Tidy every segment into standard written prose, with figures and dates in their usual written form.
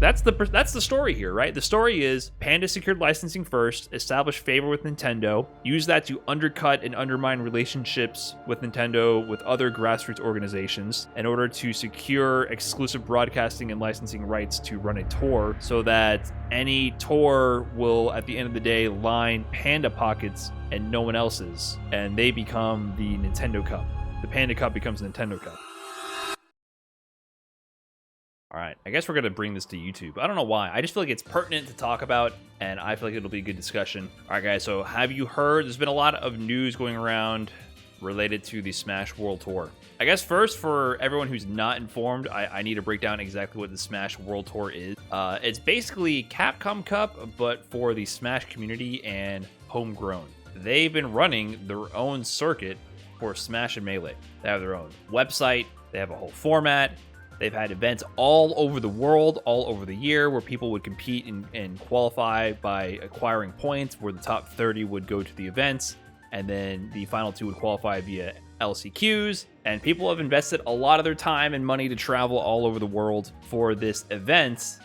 That's the story here, right? The story is Panda secured licensing first, established favor with Nintendo, used that to undercut and undermine relationships with Nintendo with other grassroots organizations in order to secure exclusive broadcasting and licensing rights to run a tour, so that any tour will, at the end of the day, line Panda pockets and no one else's, and they become the Nintendo Cup. The Panda Cup becomes Nintendo Cup. All right, I guess we're going to bring this to YouTube. I don't know why. I just feel like it's pertinent to talk about, and I feel like it'll be a good discussion. All right, guys, so have you heard? There's been a lot of news going around related to the Smash World Tour. I guess first, for everyone who's not informed, I need to break down exactly what the Smash World Tour is. It's basically Capcom Cup, but for the Smash community and homegrown. They've been running their own circuit for Smash and Melee. They have their own website. They have a whole format. They've had events all over the world, all over the year, where people would compete and qualify by acquiring points, where the top 30 would go to the events, and then the final 2 would qualify via LCQs. And people have invested a lot of their time and money to travel all over the world for this event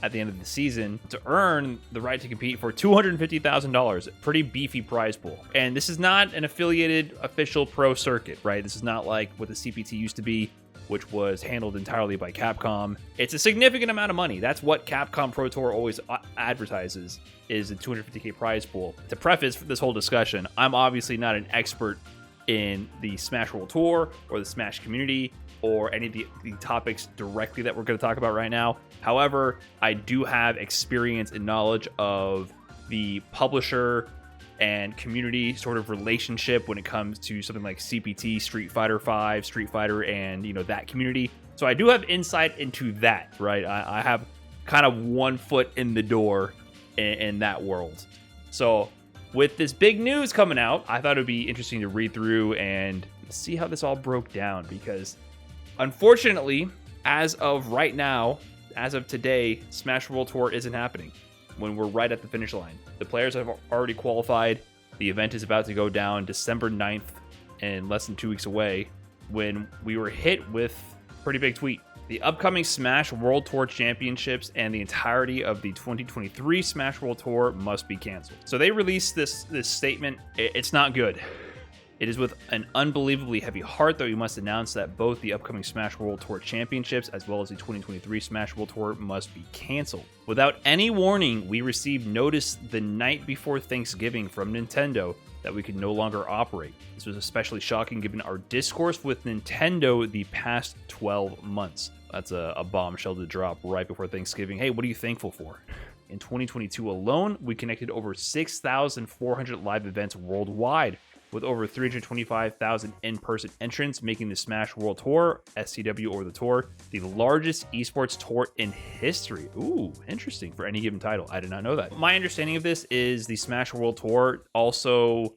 at the end of the season to earn the right to compete for $250,000, a pretty beefy prize pool. And this is not an affiliated official pro circuit, right? This is not like what the CPT used to be, which was handled entirely by Capcom. It's a significant amount of money. That's what Capcom Pro Tour always advertises, is a $250K prize pool. To preface this whole discussion, I'm obviously not an expert in the Smash World Tour or the Smash community or any of the topics directly that we're going to talk about right now. However, I do have experience and knowledge of the publisher and community sort of relationship when it comes to something like CPT, Street Fighter V, Street Fighter, and that community. So I do have insight into that, right? I have kind of one foot in the door in that world. So with this big news coming out, I thought it would be interesting to read through and see how this all broke down, because unfortunately, as of right now, as of today, Smash World Tour isn't happening when we're right at the finish line. The players have already qualified. The event is about to go down December 9th, and less than 2 weeks away, when we were hit with a pretty big tweet. The upcoming Smash World Tour Championships and the entirety of the 2023 Smash World Tour must be canceled. So they released this statement. It's not good. It is with an unbelievably heavy heart that we must announce that both the upcoming Smash World Tour Championships as well as the 2023 Smash World Tour must be canceled. Without any warning, we received notice the night before Thanksgiving from Nintendo that we could no longer operate. This was especially shocking given our discourse with Nintendo the past 12 months. That's a bombshell to drop right before Thanksgiving. Hey, what are you thankful for? In 2022 alone, we connected over 6,400 live events worldwide, with over 325,000 in-person entrants, making the Smash World Tour, SCW or the Tour, the largest esports tour in history. Ooh, interesting for any given title. I did not know that. My understanding of this is the Smash World Tour also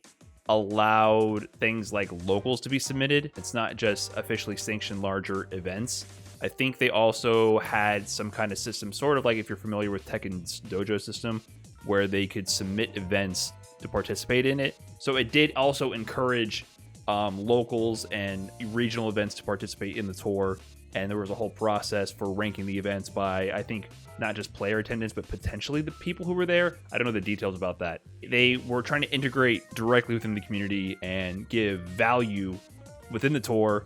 allowed things like locals to be submitted. It's not just officially sanctioned larger events. I think they also had some kind of system, sort of like if you're familiar with Tekken's dojo system, where they could submit events to participate in it. So it did also encourage locals and regional events to participate in the tour. And there was a whole process for ranking the events by, I think, not just player attendance, but potentially the people who were there. I don't know the details about that. They were trying to integrate directly within the community and give value within the tour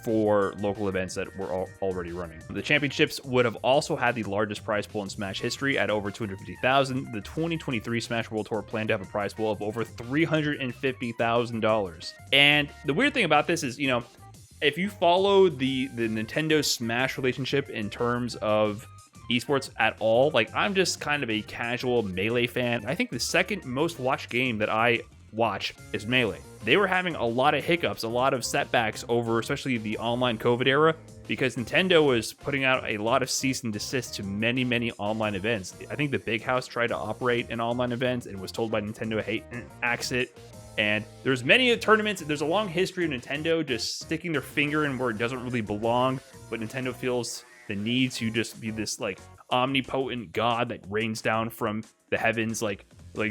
for local events that were already running. The championships would have also had the largest prize pool in Smash history at over $250,000. The 2023 Smash World Tour planned to have a prize pool of over $350,000. And the weird thing about this is, if you follow the Nintendo Smash relationship in terms of esports at all, like, I'm just kind of a casual Melee fan. I think the second most watched game that I watch is Melee. They were having a lot of hiccups, a lot of setbacks over especially the online COVID era, because Nintendo was putting out a lot of cease and desist to many online events. I think the Big House tried to operate an online event and was told by Nintendo, hey, axe it. And there's many tournaments. There's a long history of Nintendo just sticking their finger in where it doesn't really belong, but Nintendo feels the need to just be this like omnipotent god that rains down from the heavens, like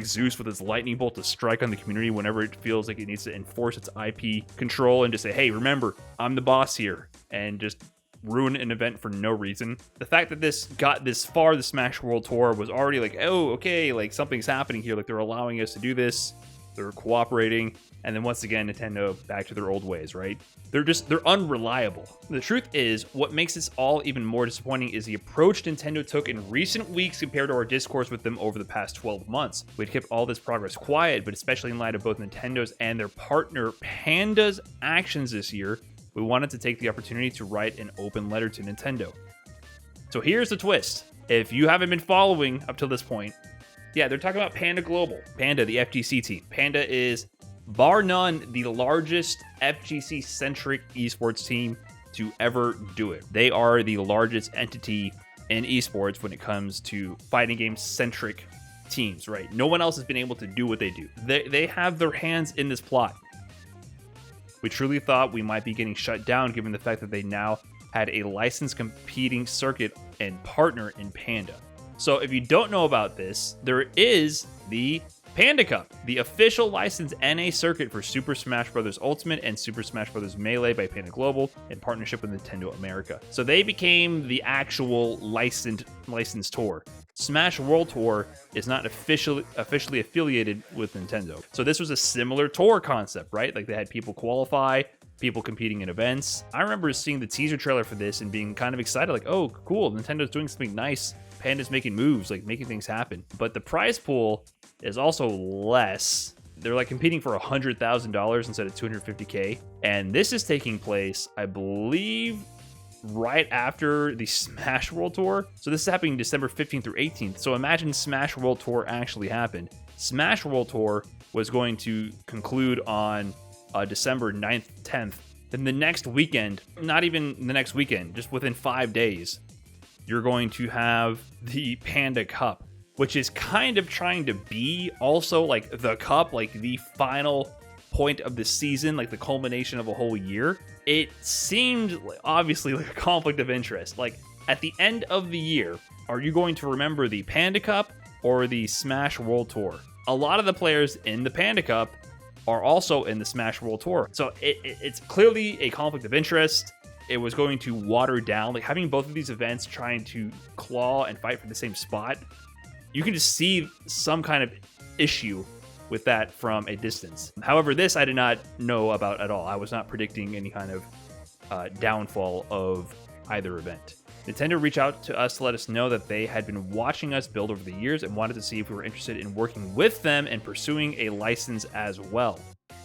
Zeus with his lightning bolt to strike on the community whenever it feels like it needs to enforce its IP control and just say, hey, remember, I'm the boss here, and just ruin an event for no reason. The fact that this got this far, the Smash World Tour, was already like, oh, okay, like something's happening here. Like they're allowing us to do this. They're cooperating. And then once again, Nintendo back to their old ways, right? They're unreliable. The truth is, what makes this all even more disappointing is the approach Nintendo took in recent weeks compared to our discourse with them over the past 12 months. We'd kept all this progress quiet, but especially in light of both Nintendo's and their partner Panda's actions this year, we wanted to take the opportunity to write an open letter to Nintendo. So here's the twist. If you haven't been following up till this point, yeah, they're talking about Panda Global. Panda, the FGC team. Panda is, bar none, the largest FGC-centric esports team to ever do it. They are the largest entity in esports when it comes to fighting game-centric teams, right? No one else has been able to do what they do. They have their hands in this plot. We truly thought we might be getting shut down given the fact that they now had a licensed competing circuit and partner in Panda. So if you don't know about this, there is the Panda Cup, the official licensed NA circuit for Super Smash Bros. Ultimate and Super Smash Bros. Melee by Panda Global in partnership with Nintendo America. So they became the actual licensed tour. Smash World Tour is not officially affiliated with Nintendo. So this was a similar tour concept, right? Like they had people qualify, people competing in events. I remember seeing the teaser trailer for this and being kind of excited, like, oh, cool, Nintendo's doing something nice. Panda's making moves, like making things happen. But the prize pool is also less. They're like competing for $100,000 instead of $250K. And this is taking place, I believe, right after the Smash World Tour. So this is happening December 15th through 18th. So imagine Smash World Tour actually happened. Smash World Tour was going to conclude on December 9th, 10th. Then the next weekend, not even the next weekend, just within 5 days, you're going to have the Panda Cup, which is kind of trying to be also like the cup, like the final point of the season, like the culmination of a whole year. It seemed obviously like a conflict of interest. Like at the end of the year, are you going to remember the Panda Cup or the Smash World Tour? A lot of the players in the Panda Cup are also in the Smash World Tour. So it's clearly a conflict of interest. It was going to water down, like having both of these events trying to claw and fight for the same spot. You can just see some kind of issue with that from a distance. However, this I did not know about at all. I was not predicting any kind of downfall of either event. Nintendo reached out to us to let us know that they had been watching us build over the years and wanted to see if we were interested in working with them and pursuing a license as well.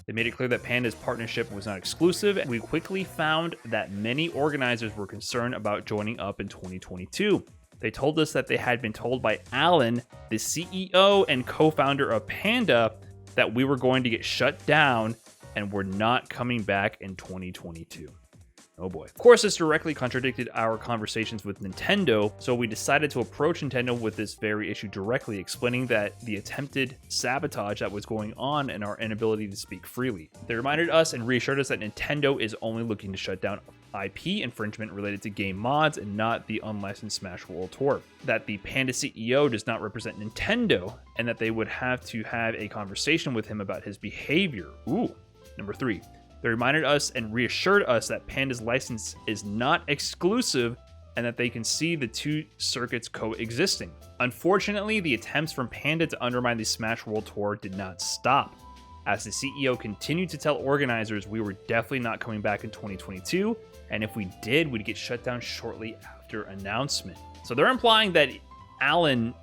They made it clear that Panda's partnership was not exclusive, and we quickly found that many organizers were concerned about joining up in 2022. They told us that they had been told by Alan, the CEO and co-founder of Panda, that we were going to get shut down and were not coming back in 2022. Oh boy. Of course, this directly contradicted our conversations with Nintendo, so we decided to approach Nintendo with this very issue directly, explaining that the attempted sabotage that was going on and our inability to speak freely. They reminded us and reassured us that Nintendo is only looking to shut down IP infringement related to game mods and not the unlicensed Smash World Tour. That the Panda CEO does not represent Nintendo, and that they would have to have a conversation with him about his behavior. Ooh. Number 3. They reminded us and reassured us that Panda's license is not exclusive and that they can see the two circuits coexisting. Unfortunately, the attempts from Panda to undermine the Smash World Tour did not stop. As the CEO continued to tell organizers we were definitely not coming back in 2022, and if we did, we'd get shut down shortly after announcement. So they're implying that Alan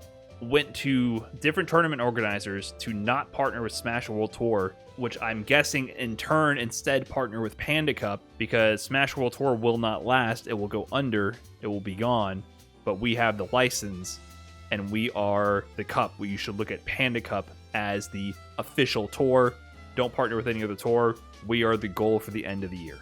went to different tournament organizers to not partner with Smash World Tour, which I'm guessing in turn instead partner with Panda Cup, because Smash World Tour will not last. It will go under, it will be gone, but we have the license and we are the cup. You should look at Panda Cup as the official tour. Don't partner with any other tour. We are the goal for the end of the year.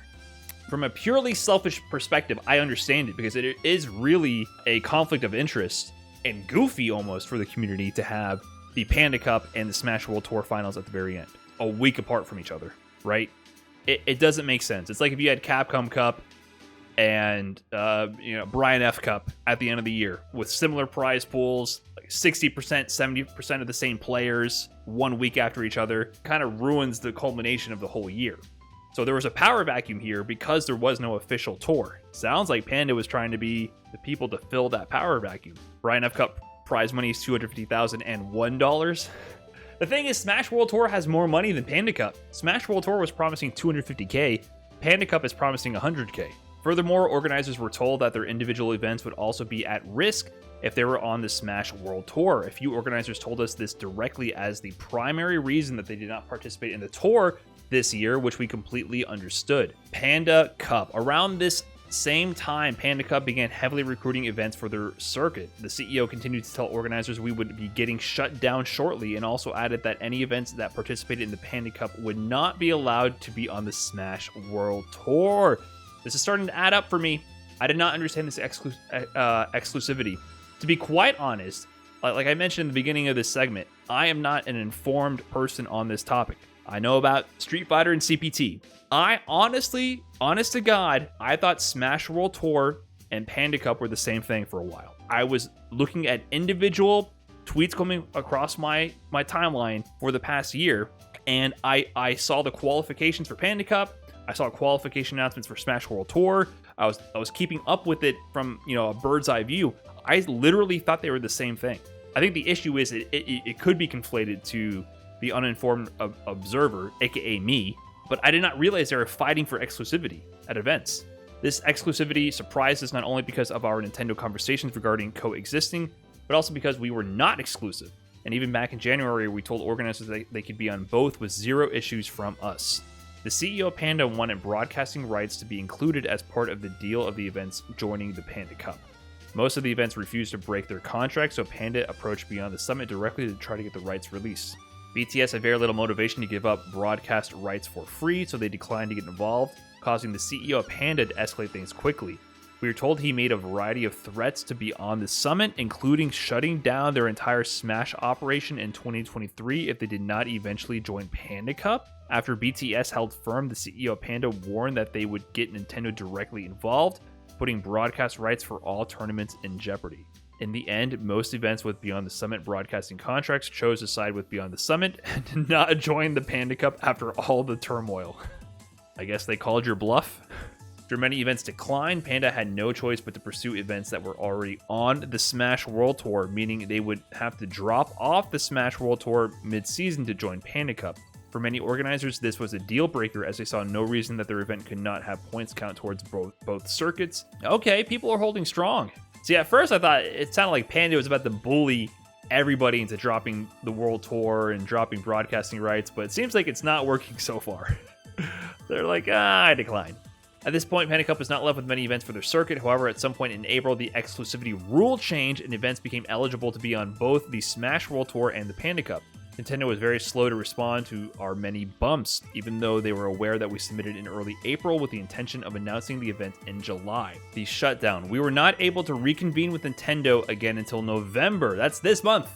From a purely selfish perspective, I understand it, because it is really a conflict of interest and goofy almost for the community to have the Panda Cup and the Smash World Tour finals at the very end, a week apart from each other, right? It doesn't make sense. It's like if you had Capcom Cup and Brian F Cup at the end of the year with similar prize pools, like 60%, 70% of the same players 1 week after each other. Kind of ruins the culmination of the whole year. So there was a power vacuum here because there was no official tour. Sounds like Panda was trying to be the people to fill that power vacuum. Brian F. Cup prize money is $250,001. The thing is, Smash World Tour has more money than Panda Cup. Smash World Tour was promising $250K. Panda Cup is promising $100K. Furthermore, organizers were told that their individual events would also be at risk if they were on the Smash World Tour. A few organizers told us this directly as the primary reason that they did not participate in the tour this year, which we completely understood. Panda Cup. Around this same time, Panda Cup began heavily recruiting events for their circuit. The CEO continued to tell organizers we would be getting shut down shortly, and also added that any events that participated in the Panda Cup would not be allowed to be on the Smash World Tour. This is starting to add up for me. I did not understand this exclusivity. To be quite honest, like I mentioned in the beginning of this segment, I am not an informed person on this topic. I know about Street Fighter and CPT. I honestly, honest to God, I thought Smash World Tour and Panda Cup were the same thing for a while. I was looking at individual tweets coming across my timeline for the past year, and I saw the qualifications for Panda Cup. I saw qualification announcements for Smash World Tour. I was keeping up with it from, a bird's eye view. I literally thought they were the same thing. I think the issue is it could be conflated to the uninformed observer, aka me, but I did not realize they were fighting for exclusivity at events. This exclusivity surprised us not only because of our Nintendo conversations regarding coexisting, but also because we were not exclusive. And even back in January, we told organizers that they could be on both with zero issues from us. The CEO of Panda wanted broadcasting rights to be included as part of the deal of the events joining the Panda Cup. Most of the events refused to break their contract, so Panda approached Beyond the Summit directly to try to get the rights released. BTS had very little motivation to give up broadcast rights for free, so they declined to get involved, causing the CEO of Panda to escalate things quickly. We were told he made a variety of threats to be on the summit, including shutting down their entire Smash operation in 2023 if they did not eventually join Panda Cup. After BTS held firm, the CEO of Panda warned that they would get Nintendo directly involved, putting broadcast rights for all tournaments in jeopardy. In the end, most events with Beyond the Summit broadcasting contracts chose to side with Beyond the Summit and did not join the Panda Cup after all the turmoil. I guess they called your bluff. After many events declined, Panda had no choice but to pursue events that were already on the Smash World Tour, meaning they would have to drop off the Smash World Tour mid-season to join Panda Cup. For many organizers, this was a deal breaker as they saw no reason that their event could not have points count towards both circuits. Okay, people are holding strong. See, at first I thought it sounded like Panda was about to bully everybody into dropping the World Tour and dropping broadcasting rights, but it seems like it's not working so far. They're like, I decline. At this point, Panda Cup is not left with many events for their circuit. However, at some point in April, the exclusivity rule changed and events became eligible to be on both the Smash World Tour and the Panda Cup. Nintendo was very slow to respond to our many bumps, even though they were aware that we submitted in early April with the intention of announcing the event in July. The shutdown. We were not able to reconvene with Nintendo again until November. That's this month.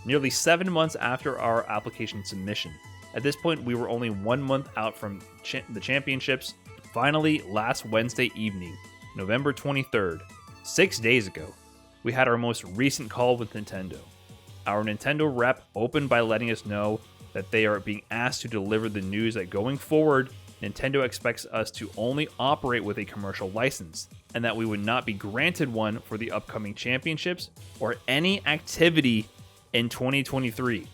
Nearly 7 months after our application submission. At this point, we were only 1 month out from the championships. Finally, last Wednesday evening, November 23rd, 6 days ago, we had our most recent call with Nintendo. Our Nintendo rep opened by letting us know that they are being asked to deliver the news that going forward, Nintendo expects us to only operate with a commercial license, and that we would not be granted one for the upcoming championships or any activity in 2023.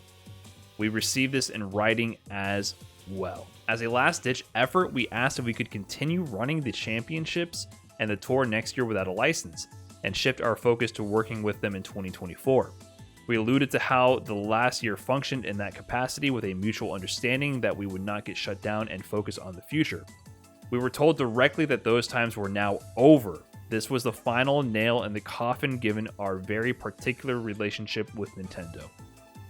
We received this in writing as well. As a last-ditch effort, we asked if we could continue running the championships and the tour next year without a license, and shift our focus to working with them in 2024. We alluded to how the last year functioned in that capacity with a mutual understanding that we would not get shut down and focus on the future. We were told directly that those times were now over. This was the final nail in the coffin given our very particular relationship with Nintendo.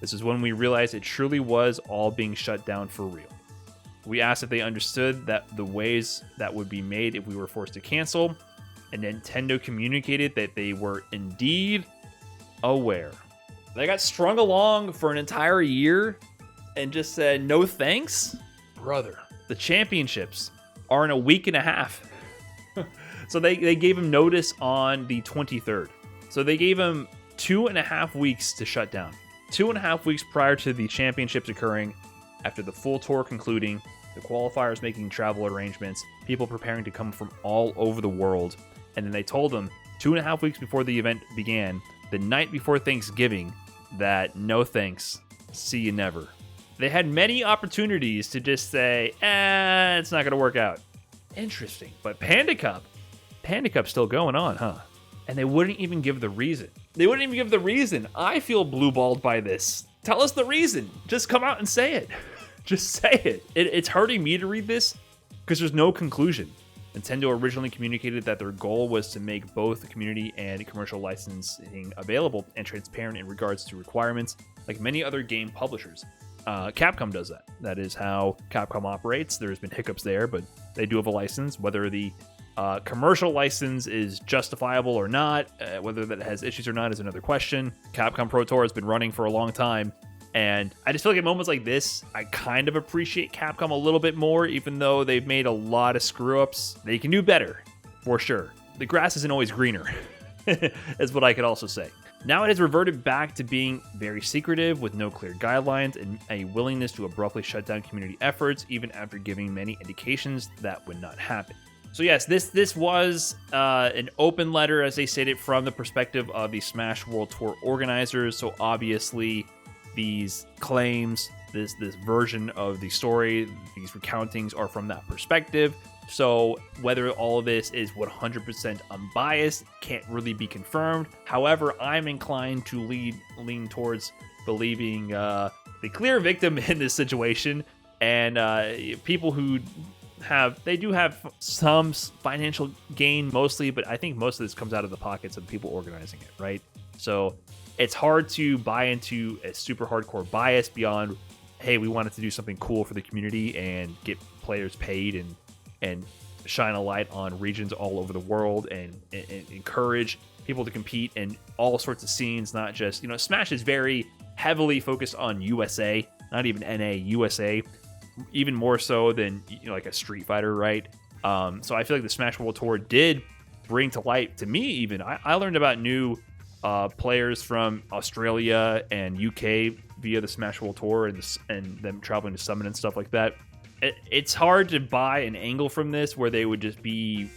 This is when we realized it truly was all being shut down for real. We asked if they understood that the ways that would be made if we were forced to cancel, and Nintendo communicated that they were indeed aware. They got strung along for an entire year and just said, no thanks? Brother, the championships are in a week and a half. So they gave him notice on the 23rd. So they gave him 2.5 weeks to shut down. 2.5 weeks prior to the championships occurring, after the full tour concluding, the qualifiers making travel arrangements, people preparing to come from all over the world. And then they told them 2.5 weeks before the event began, the night before Thanksgiving, that no thanks, see you never. They had many opportunities to just say, it's not going to work out. Interesting. But Panda Cup's still going on, huh? And they wouldn't even give the reason. I feel blue-balled by this. Tell us the reason. Just come out and say it. Just say it. It's hurting me to read this because there's no conclusion. Nintendo originally communicated that their goal was to make both the community and commercial licensing available and transparent in regards to requirements, like many other game publishers. Capcom does that. That is how Capcom operates. There's been hiccups there, but they do have a license. Whether the commercial license is justifiable or not, whether that has issues or not is another question. Capcom Pro Tour has been running for a long time, and I just feel like at moments like this, I kind of appreciate Capcom a little bit more, even though they've made a lot of screw-ups. They can do better, for sure. The grass isn't always greener, is what I could also say. Now it has reverted back to being very secretive with no clear guidelines and a willingness to abruptly shut down community efforts, even after giving many indications that would not happen. So yes, this was an open letter, as they stated, from the perspective of the Smash World Tour organizers. So obviously, these claims, this version of the story, these recountings are from that perspective. So whether all of this is 100% unbiased can't really be confirmed. However, I'm inclined to lean towards believing the clear victim in this situation, and people who do have some financial gain mostly, but I think most of this comes out of the pockets of the people organizing it, right? So it's hard to buy into a super hardcore bias beyond, hey, we wanted to do something cool for the community and get players paid and shine a light on regions all over the world and encourage people to compete in all sorts of scenes, not just, Smash is very heavily focused on USA, not even NA, USA, even more so than like a Street Fighter, right? So I feel like the Smash World Tour did bring to light, to me even, I learned about new players from Australia and UK via the Smash World Tour and them traveling to Summit and stuff like that. It's hard to buy an angle from this where they would just be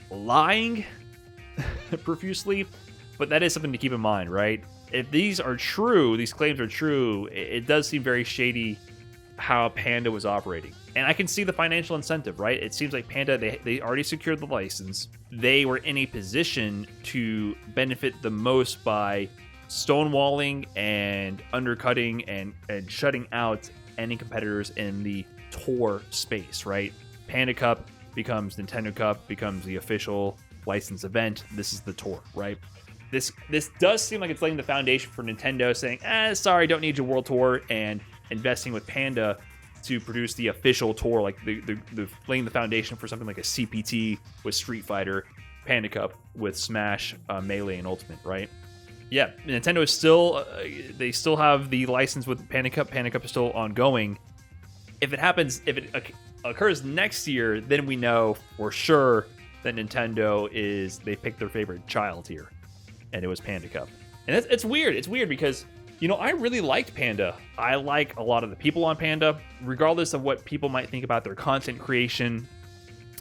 lying profusely, but that is something to keep in mind, right? If these are true, these claims are true, it does seem very shady how Panda was operating. And I can see the financial incentive, right? It seems like Panda, they already secured the license. They were in a position to benefit the most by stonewalling and undercutting and shutting out any competitors in the tour space, right? Panda Cup becomes Nintendo Cup, becomes the official license event. This is the tour, right? This does seem like it's laying the foundation for Nintendo saying, sorry, don't need your world tour, and investing with Panda to produce the official tour, like the laying the foundation for something like a CPT with Street Fighter, Panda Cup with Smash, Melee, and Ultimate, right? Yeah, Nintendo is still, they still have the license with Panda Cup. Panda Cup is still ongoing. If it occurs next year, then we know for sure that Nintendo they picked their favorite child here, and it was Panda Cup. And it's weird. It's weird because, I really liked Panda. I like a lot of the people on Panda, regardless of what people might think about their content creation.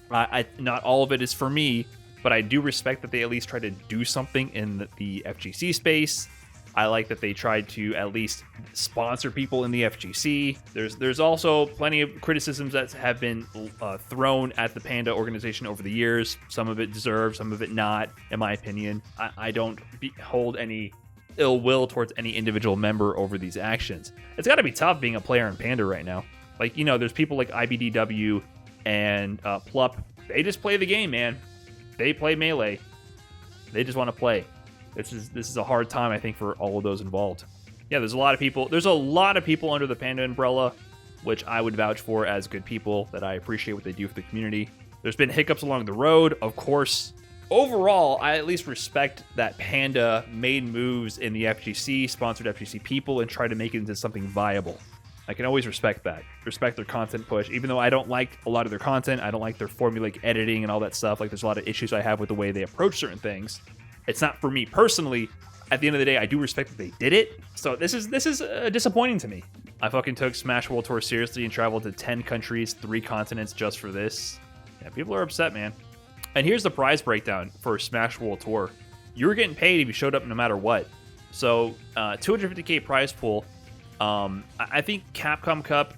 Not all of it is for me, but I do respect that they at least try to do something in the FGC space. I like that they tried to at least sponsor people in the FGC. There's also plenty of criticisms that have been thrown at the Panda organization over the years. Some of it deserved, some of it not, in my opinion. I don't hold any ill will towards any individual member over these actions. It's got to be tough being a player in Panda right now. Like, there's people like IBDW and Plup. They just play the game, man. They play Melee. They just want to play. This is a hard time, I think, for all of those involved. Yeah, there's a lot of people under the Panda umbrella, which I would vouch for as good people, that I appreciate what they do for the community. There's been hiccups along the road, of course. Overall, I at least respect that Panda made moves in the FGC, sponsored FGC people, and tried to make it into something viable. I can always respect that. Respect their content push. Even though I don't like a lot of their content, I don't like their formulaic editing and all that stuff. Like, there's a lot of issues I have with the way they approach certain things. It's not for me personally. At the end of the day, I do respect that they did it. So this is disappointing to me. I fucking took Smash World Tour seriously and traveled to 10 countries, 3 continents just for this. Yeah, people are upset, man. And here's the prize breakdown for Smash World Tour. You were getting paid if you showed up no matter what. So, 250k prize pool. I think Capcom Cup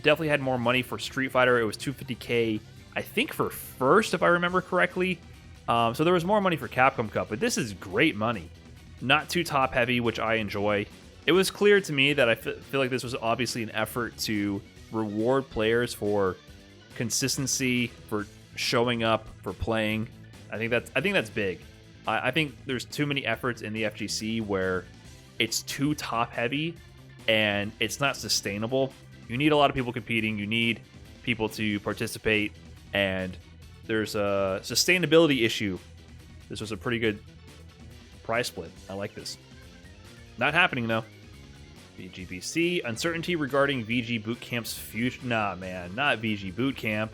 definitely had more money for Street Fighter. It was 250k, I think, for first, if I remember correctly. So there was more money for Capcom Cup, but this is great money. Not too top heavy, which I enjoy. It was clear to me that I feel like this was obviously an effort to reward players for consistency, for showing up, for playing. I think that's big. I think there's too many efforts in the FGC where it's too top heavy and it's not sustainable. You need a lot of people competing. You need people to participate, and there's a sustainability issue. This was a pretty good prize split. I like this. Not happening though. VGBC, uncertainty regarding VG Bootcamp's future. Nah, man, not VG Bootcamp.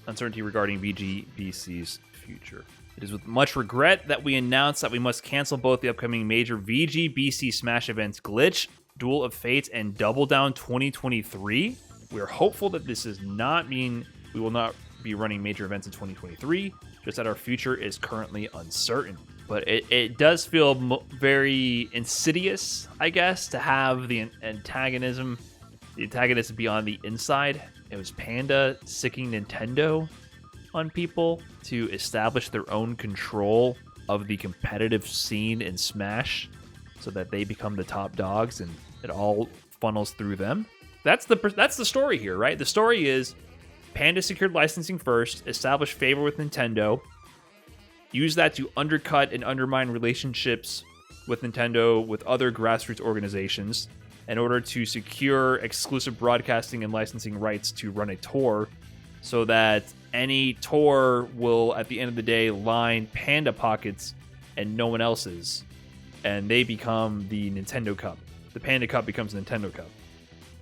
Uncertainty regarding VGBC's future. It is with much regret that we announce that we must cancel both the upcoming major VGBC Smash events Glitch, Duel of Fates, and Double Down 2023. We are hopeful that this does not mean we will not be running major events in 2023, just that our future is currently uncertain. But it does feel very insidious, I guess, to have the antagonist be on the inside. It was Panda sicking Nintendo on people to establish their own control of the competitive scene in Smash so that they become the top dogs and it all funnels through them. That's the story here, right? The story is Panda secured licensing first, established favor with Nintendo, use that to undercut and undermine relationships with Nintendo with other grassroots organizations in order to secure exclusive broadcasting and licensing rights to run a tour so that any tour will, at the end of the day, line Panda pockets and no one else's, and they become the Nintendo Cup. The Panda Cup becomes Nintendo Cup.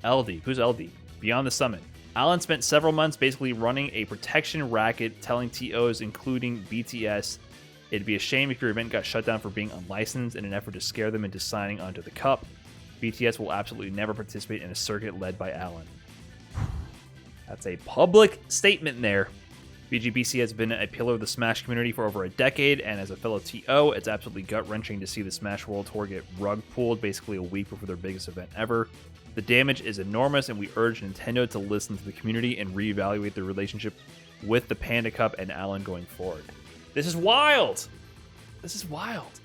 LD. Who's LD? Beyond the Summit. Alan spent several months basically running a protection racket, telling TOs, including BTS, it'd be a shame if your event got shut down for being unlicensed in an effort to scare them into signing onto the cup. BTS will absolutely never participate in a circuit led by Alan. That's a public statement there. VGBC has been a pillar of the Smash community for over a decade, and as a fellow TO, it's absolutely gut-wrenching to see the Smash World Tour get rug pulled basically a week before their biggest event ever. The damage is enormous, and we urge Nintendo to listen to the community and reevaluate their relationship with the Panda Cup and Alan going forward. This is wild! This is wild.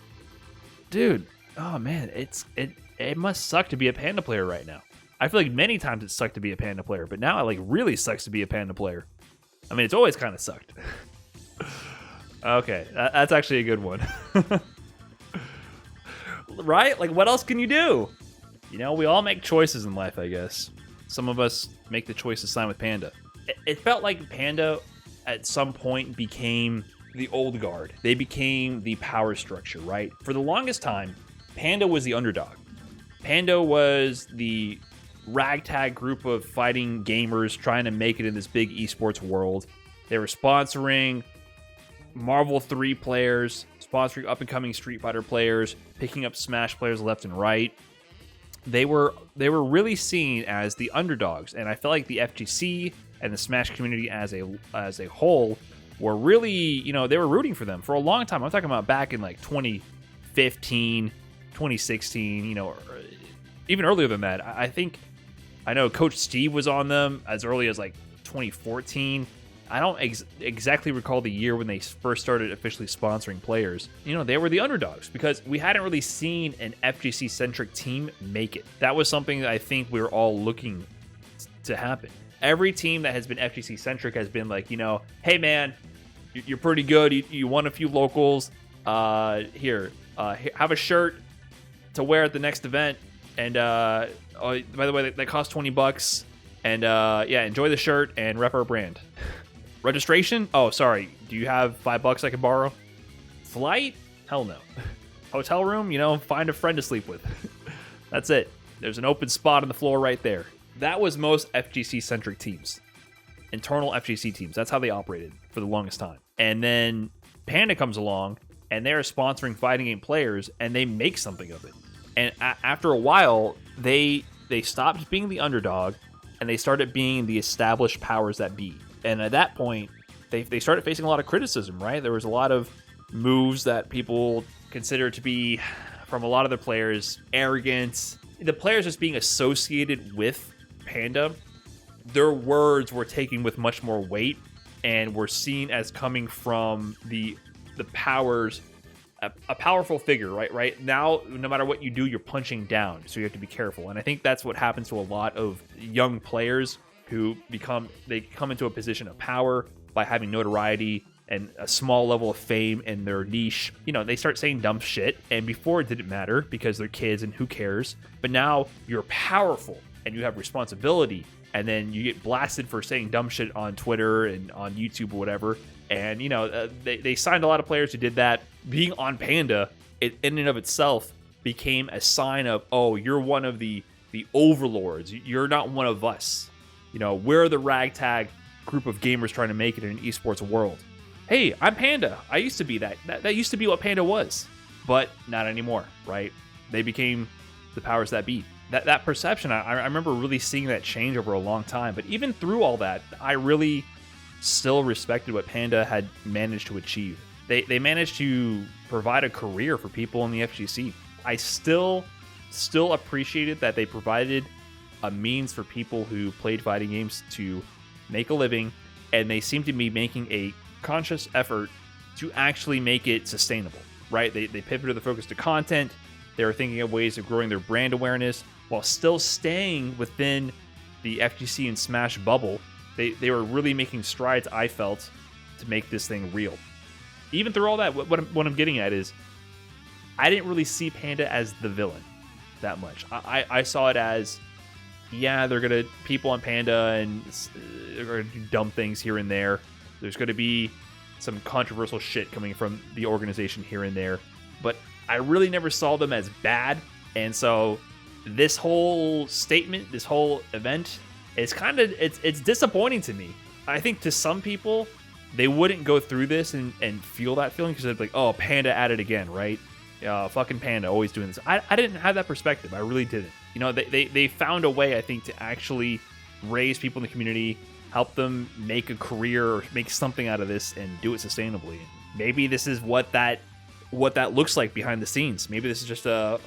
Dude, oh man, it must suck to be a Panda player right now. I feel like many times it sucked to be a Panda player, but now it really sucks to be a Panda player. I mean, it's always kind of sucked. Okay, that's actually a good one. Right? Like, what else can you do? You know, we all make choices in life, I guess. Some of us make the choice to sign with Panda. It felt like Panda, at some point, became the old guard. They became the power structure, right? For the longest time, Panda was the underdog. Panda was the ragtag group of fighting gamers trying to make it in this big esports world. They were sponsoring Marvel 3 players, sponsoring up-and-coming Street Fighter players, picking up Smash players left and right. They were really seen as the underdogs, and I felt like the FGC and the Smash community as a whole were really, you know, they were rooting for them for a long time. I'm talking about back in like 2015, 2016, you know, or even earlier than that. I know Coach Steve was on them as early as like 2014. I don't exactly recall the year when they first started officially sponsoring players. You know, they were the underdogs because we hadn't really seen an FGC-centric team make it. That was something that I think we were all looking to happen. Every team that has been FGC-centric has been like, you know, hey man, you're pretty good. You won a few locals. Here, have a shirt to wear at the next event. And by the way, that costs $20. And yeah, enjoy the shirt and rep our brand. Registration? Oh, sorry. Do you have $5 I can borrow? Flight? Hell no. Hotel room? You know, find a friend to sleep with. That's it. There's an open spot on the floor right there. That was most FGC-centric teams. Internal FGC teams. That's how they operated for the longest time. And then Panda comes along, and they're sponsoring fighting game players, and they make something of it. And after a while, they they stopped being the underdog and they started being the established powers that be. And at that point, they started facing a lot of criticism, right? There was a lot of moves that people considered to be, from a lot of the players, arrogant. The players just being associated with Panda, their words were taken with much more weight and were seen as coming from the powers, a powerful figure, right? Now, no matter what you do, you're punching down, so you have to be careful. And I think that's what happens to a lot of young players who come into a position of power by having notoriety and a small level of fame in their niche. You know, they start saying dumb shit, and before it didn't matter because they're kids and who cares, but now you're powerful and you have responsibility, and then you get blasted for saying dumb shit on Twitter and on YouTube or whatever. And you know, they signed a lot of players who did that. Being on Panda, it in and of itself became a sign of, oh, you're one of the overlords, you're not one of us. You know, we're the ragtag group of gamers trying to make it in an esports world. Hey, I'm Panda. I used to be that. That used to be what Panda was, but not anymore, right? They became the powers that be. That perception, I remember really seeing that change over a long time. But even through all that, I really still respected what Panda had managed to achieve. They managed to provide a career for people in the FGC. I still appreciated that they provided a means for people who played fighting games to make a living, and they seem to be making a conscious effort to actually make it sustainable, right? They pivoted the focus to content. They were thinking of ways of growing their brand awareness while still staying within the FGC and Smash bubble. They were really making strides, I felt, to make this thing real. Even through all that, what I'm getting at is, I didn't really see Panda as the villain that much. I saw it as, yeah, people on Panda and they're gonna do dumb things here and there. There's gonna be some controversial shit coming from the organization here and there, but I really never saw them as bad. And so this whole statement, this whole event, it's disappointing to me. I think to some people, they wouldn't go through this and feel that feeling because they'd be like, oh, Panda at it again, right? Fucking Panda, always doing this. I didn't have that perspective. I really didn't. You know, they found a way, I think, to actually raise people in the community, help them make a career or make something out of this and do it sustainably. Maybe this is what that looks like behind the scenes. Maybe this is just a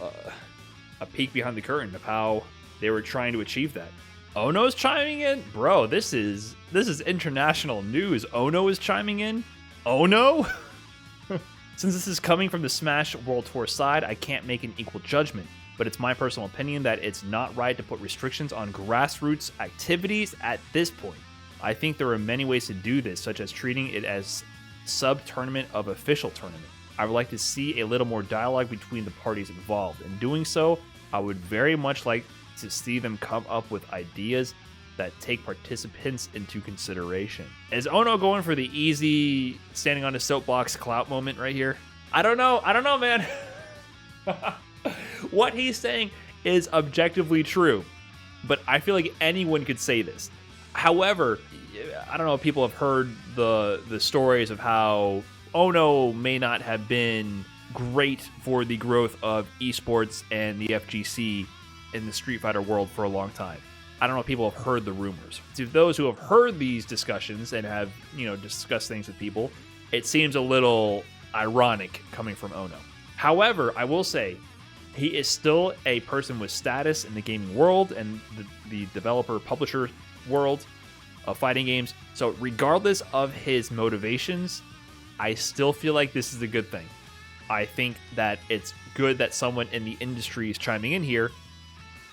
peek behind the curtain of how they were trying to achieve that. Ono's chiming in? Bro, this is international news. Ono is chiming in? Ono? Since this is coming from the Smash World Tour side, I can't make an equal judgment, but it's my personal opinion that it's not right to put restrictions on grassroots activities at this point. I think there are many ways to do this, such as treating it as sub-tournament of official tournament. I would like to see a little more dialogue between the parties involved. In doing so, I would very much like to see them come up with ideas that take participants into consideration. Is Ono going for the easy standing on a soapbox clout moment right here? I don't know, man. What he's saying is objectively true, but I feel like anyone could say this. However, I don't know if people have heard the stories of how Ono may not have been great for the growth of esports and the FGC in the Street Fighter world for a long time. I don't know if people have heard the rumors. To those who have heard these discussions and have, discussed things with people, it seems a little ironic coming from Ono. However, I will say, he is still a person with status in the gaming world and the developer-publisher world of fighting games. So regardless of his motivations, I still feel like this is a good thing. I think that it's good that someone in the industry is chiming in here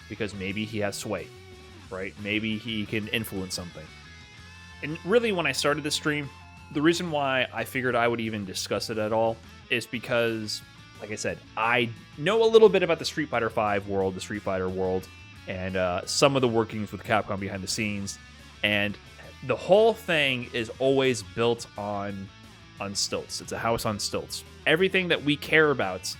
because maybe he has sway, right? Maybe he can influence something. And really, when I started this stream, the reason why I figured I would even discuss it at all is because, like I said, I know a little bit about the Street Fighter V world, the Street Fighter world, and some of the workings with Capcom behind the scenes. And the whole thing is always built on stilts. It's a house on stilts. Everything that we care about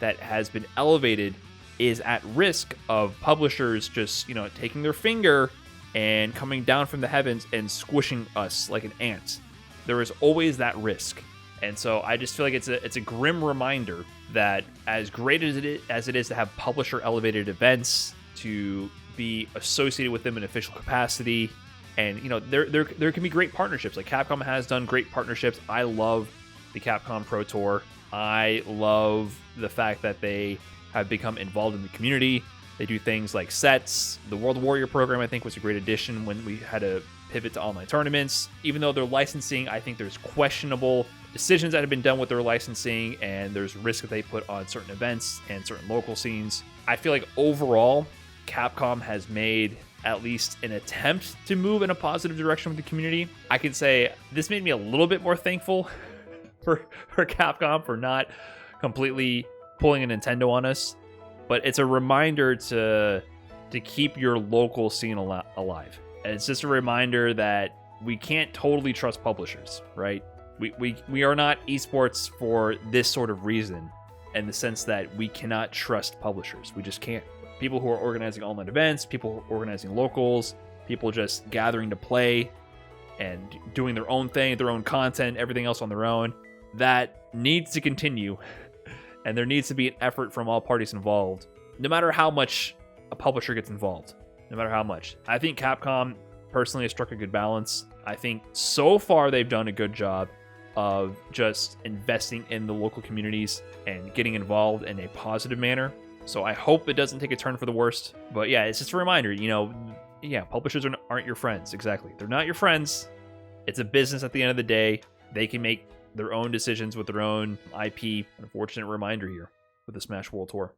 that has been elevated is at risk of publishers just, taking their finger and coming down from the heavens and squishing us like an ant. There is always that risk. And so I just feel like it's a grim reminder that as great as it is to have publisher elevated events to be associated with them in official capacity. And, you know, there can be great partnerships. Like Capcom has done great partnerships. I love the Capcom Pro Tour. I love the fact that they have become involved in the community. They do things like sets. The World Warrior program, I think, was a great addition when we had to pivot to online tournaments. Even though their licensing, I think there's questionable decisions that have been done with their licensing, and there's risk that they put on certain events and certain local scenes. I feel like overall, Capcom has made at least an attempt to move in a positive direction with the community. I can say this made me a little bit more thankful for Capcom for not completely pulling a Nintendo on us. But it's a reminder to keep your local scene alive. And it's just a reminder that we can't totally trust publishers, right? We are not esports for this sort of reason, in the sense that we cannot trust publishers. We just can't. People who are organizing online events, people who are organizing locals, people just gathering to play and doing their own thing, their own content, everything else on their own, that needs to continue. And there needs to be an effort from all parties involved, no matter how much a publisher gets involved, no matter how much. I think Capcom personally has struck a good balance. I think so far they've done a good job of just investing in the local communities and getting involved in a positive manner. So I hope it doesn't take a turn for the worst. But yeah, it's just a reminder, you know, yeah, publishers aren't your friends. Exactly. They're not your friends. It's a business at the end of the day. They can make their own decisions with their own IP. Unfortunate reminder here with the Smash World Tour.